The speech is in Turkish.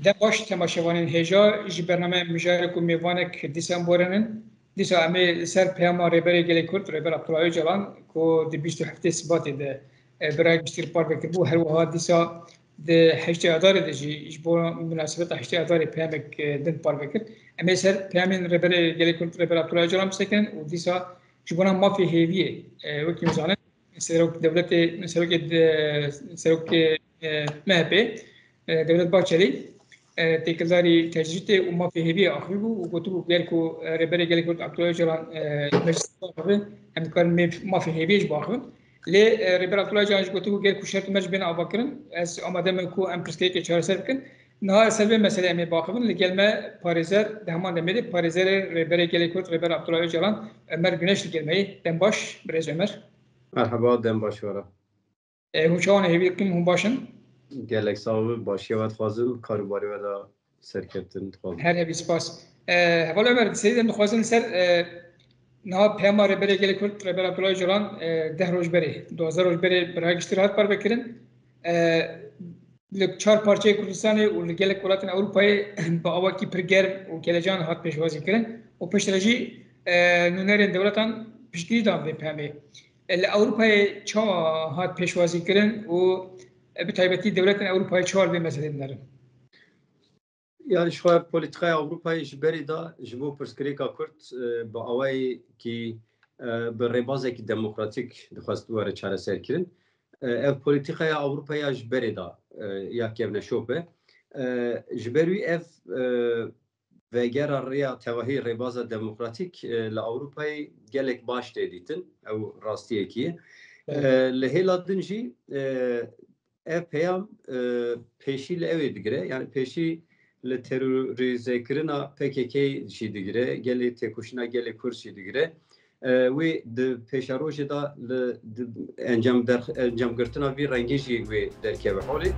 ده باش تماشاوانین هجا جی برنامه مجاره کو میوانک دیسمبرن دیسا امی سر پیام ریبری گلی کرد ریبر عبدالله جلان کو دی 27 سبات ده برای بستیر پار بکربو هر وها دیسا ده 8 آذار ده جی جبو مناسبت 8 آذار پیامک دن پار بکرد امی سر پیامین ریبری گلی کرد ریبر عبدالله جلان سکن و دیسا جبونا مافی هیویه وکی مزانه سروک دولت سروک مهبه دولت باچلی تکلاری تجدید و مافهمی آخری بود و گفتگو گرکو ربری گلیکود عبدالله جلان مجلس باخته هم کار مافهمیش باخته لی ربر عبدالله جلان گفتگو گرکو شرط مجلس بین آبکرن از آماده منکو امپرسکی که چهار سر بکن نه سبب مسئله امی باخته لگلمه پاریزر دهمان دمیده پاریزر ربری گلیکود ربر عبدالله جلان مر گنش لگلمه دنباش برز عمر مرحبا دنباش ورا هم شان هیوی کن هم باشن gelek sağ başyavad fazıl karobarî ve da serkeftin dixwazim. Her hevî spas. Hevala Ömer serî dem dixwazin ser niha peyama rêberê gelê Kurd Rêber Abdullah Öcalan 10 roj berê 12 roj berê biragiştî hat par vekirin. Li çar parçeyê Kurdistanê û li gelek welatên Ewropayê bi awakî pir germ û kelecan hat pêşwazî kirin û piştre jî nûnerên dewletan piştgirî dan vê peyamê. Li Ewropayê çawa hat pêşwazî kirin û bi taybetî dewletên Ewropayê çawar vê meselê dinarin. Yani şu an politikaya Avrupa'yı jiberi da jibo perskrika Kürt bi awayî ki bi rêbazekî demokratik dixwast were çareser kirin. Ev politikaya Avrupa'ya jiberi da ya kevne şope. Jiber wî ev vegera rêya tevahî rêbaza demokratik li Avrupa'yê gelek baş tê dîtin ew rastiyekî ye. Li hêla din jî ev peyam pêşî li ew ê digire yani pêşî li terorîzekirina PKK jî digire gelê têkoşîna gelê Kurd jî digire wê di pêşarojê da li encamgirtina vî rengî jî wê derkeve holê